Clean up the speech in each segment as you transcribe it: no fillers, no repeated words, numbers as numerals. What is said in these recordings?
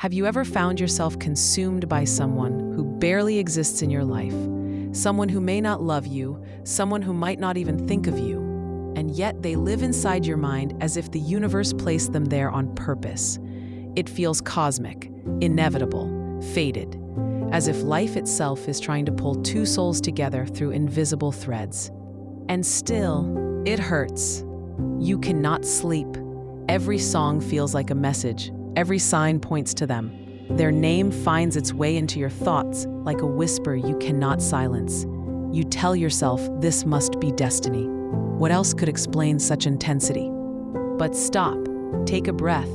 Have you ever found yourself consumed by someone who barely exists in your life? Someone who may not love you, someone who might not even think of you, and yet they live inside your mind as if the universe placed them there on purpose. It feels cosmic, inevitable, fated, as if life itself is trying to pull two souls together through invisible threads. And still, it hurts. You cannot sleep. Every song feels like a message. Every sign points to them. Their name finds its way into your thoughts like a whisper you cannot silence. You tell yourself this must be destiny. What else could explain such intensity? But stop, take a breath,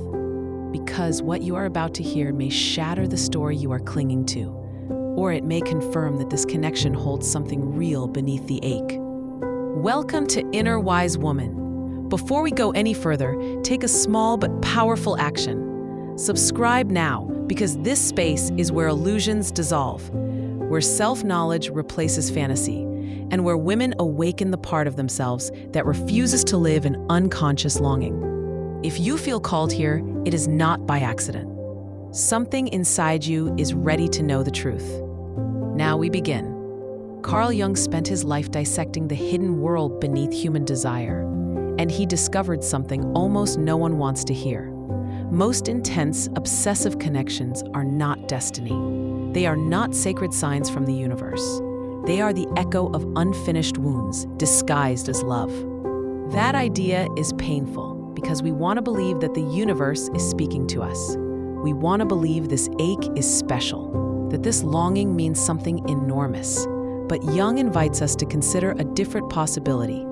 because what you are about to hear may shatter the story you are clinging to, or it may confirm that this connection holds something real beneath the ache. Welcome to Inner Wise Woman. Before we go any further, take a small but powerful action. Subscribe now, because this space is where illusions dissolve, where self-knowledge replaces fantasy, and where women awaken the part of themselves that refuses to live in unconscious longing. If you feel called here, it is not by accident. Something inside you is ready to know the truth. Now we begin. Carl Jung spent his life dissecting the hidden world beneath human desire, and he discovered something almost no one wants to hear. Most intense, obsessive connections are not destiny. They are not sacred signs from the universe. They are the echo of unfinished wounds, disguised as love. That idea is painful because we want to believe that the universe is speaking to us. We want to believe this ache is special, that this longing means something enormous. But Jung invites us to consider a different possibility.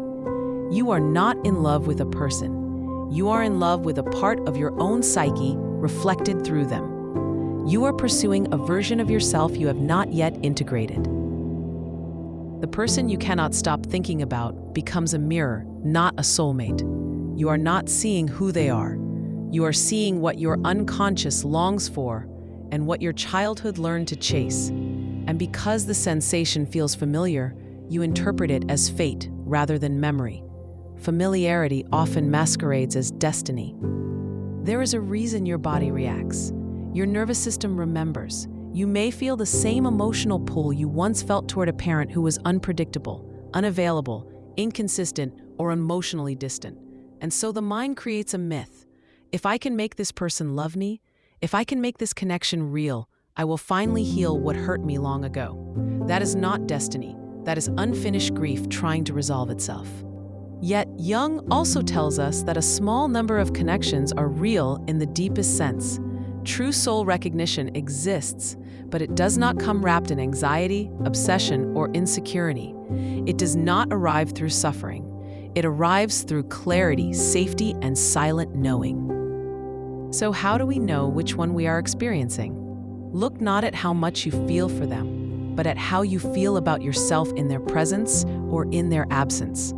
You are not in love with a person. You are in love with a part of your own psyche reflected through them. You are pursuing a version of yourself you have not yet integrated. The person you cannot stop thinking about becomes a mirror, not a soulmate. You are not seeing who they are. You are seeing what your unconscious longs for and what your childhood learned to chase. And because the sensation feels familiar, you interpret it as fate rather than memory. Familiarity often masquerades as destiny. There is a reason your body reacts. Your nervous system remembers. You may feel the same emotional pull you once felt toward a parent who was unpredictable, unavailable, inconsistent, or emotionally distant. And so the mind creates a myth. If I can make this person love me, if I can make this connection real, I will finally heal what hurt me long ago. That is not destiny. That is unfinished grief trying to resolve itself. Yet, Jung also tells us that a small number of connections are real in the deepest sense. True soul recognition exists, but it does not come wrapped in anxiety, obsession, or insecurity. It does not arrive through suffering. It arrives through clarity, safety, and silent knowing. So how do we know which one we are experiencing? Look not at how much you feel for them, but at how you feel about yourself in their presence or in their absence.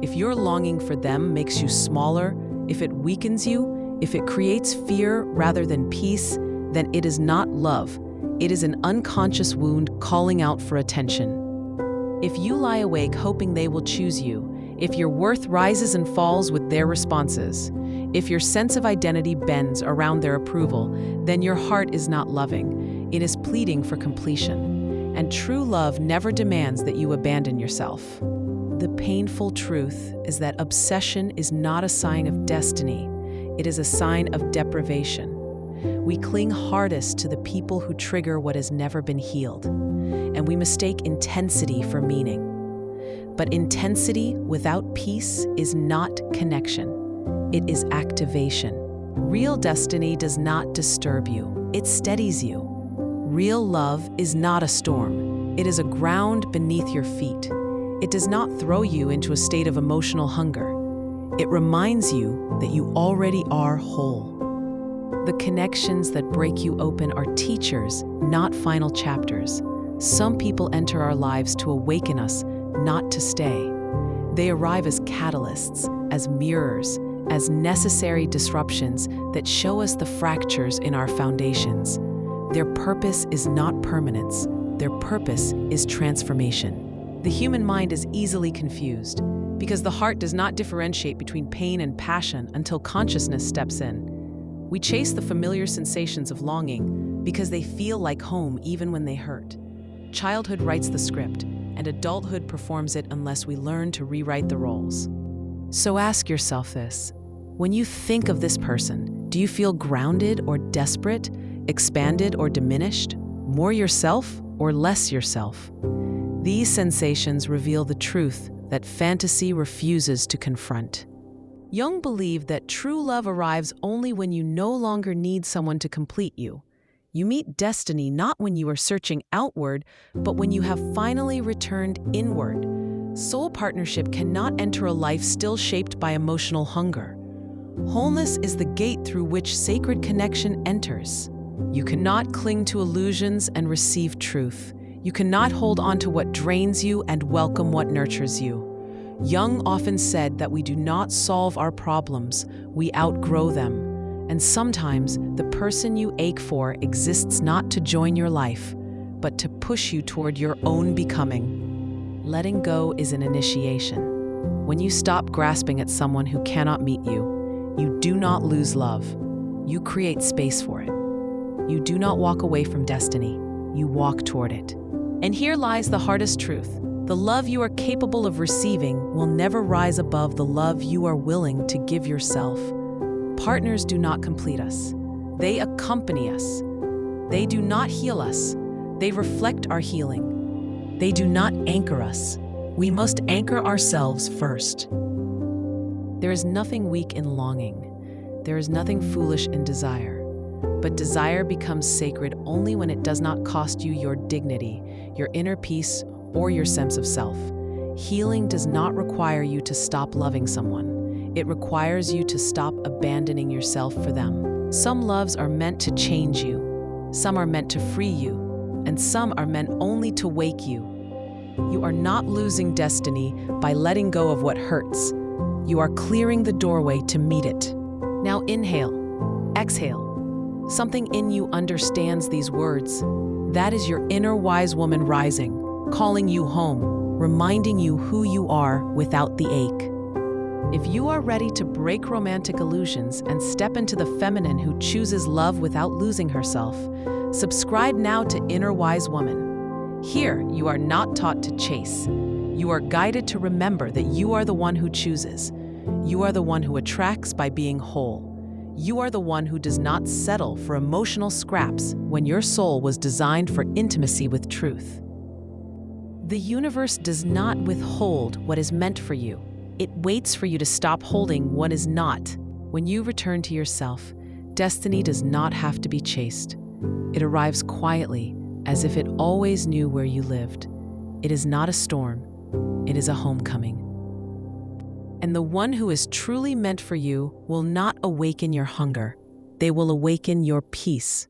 If your longing for them makes you smaller, if it weakens you, if it creates fear rather than peace, then it is not love. It is an unconscious wound calling out for attention. If you lie awake hoping they will choose you, if your worth rises and falls with their responses, if your sense of identity bends around their approval, then your heart is not loving. It is pleading for completion. And true love never demands that you abandon yourself. The painful truth is that obsession is not a sign of destiny. It is a sign of deprivation. We cling hardest to the people who trigger what has never been healed, and we mistake intensity for meaning. But intensity without peace is not connection. It is activation. Real destiny does not disturb you. It steadies you. Real love is not a storm. It is a ground beneath your feet. It does not throw you into a state of emotional hunger. It reminds you that you already are whole. The connections that break you open are teachers, not final chapters. Some people enter our lives to awaken us, not to stay. They arrive as catalysts, as mirrors, as necessary disruptions that show us the fractures in our foundations. Their purpose is not permanence. Their purpose is transformation. The human mind is easily confused because the heart does not differentiate between pain and passion until consciousness steps in. We chase the familiar sensations of longing because they feel like home even when they hurt. Childhood writes the script, and adulthood performs it unless we learn to rewrite the roles. So ask yourself this. When you think of this person, do you feel grounded or desperate, expanded or diminished, more yourself or less yourself? These sensations reveal the truth that fantasy refuses to confront. Jung believed that true love arrives only when you no longer need someone to complete you. You meet destiny not when you are searching outward, but when you have finally returned inward. Soul partnership cannot enter a life still shaped by emotional hunger. Wholeness is the gate through which sacred connection enters. You cannot cling to illusions and receive truth. You cannot hold on to what drains you and welcome what nurtures you. Jung often said that we do not solve our problems, we outgrow them. And sometimes the person you ache for exists not to join your life, but to push you toward your own becoming. Letting go is an initiation. When you stop grasping at someone who cannot meet you, you do not lose love. You create space for it. You do not walk away from destiny. You walk toward it. And here lies the hardest truth. The love you are capable of receiving will never rise above the love you are willing to give yourself. Partners do not complete us. They accompany us. They do not heal us. They reflect our healing. They do not anchor us. We must anchor ourselves first. There is nothing weak in longing. There is nothing foolish in desire. But desire becomes sacred only when it does not cost you your dignity, your inner peace, or your sense of self. Healing does not require you to stop loving someone. It requires you to stop abandoning yourself for them. Some loves are meant to change you. Some are meant to free you. And some are meant only to wake you. You are not losing destiny by letting go of what hurts. You are clearing the doorway to meet it. Now inhale, exhale. Something in you understands these words. That is your inner wise woman rising, calling you home, reminding you who you are without the ache. If you are ready to break romantic illusions and step into the feminine who chooses love without losing herself, subscribe now to Inner Wise Woman. Here, you are not taught to chase. You are guided to remember that you are the one who chooses. You are the one who attracts by being whole. You are the one who does not settle for emotional scraps when your soul was designed for intimacy with truth. The universe does not withhold what is meant for you. It waits for you to stop holding what is not. When you return to yourself, destiny does not have to be chased. It arrives quietly, as if it always knew where you lived. It is not a storm. It is a homecoming. And the one who is truly meant for you will not awaken your hunger. They will awaken your peace.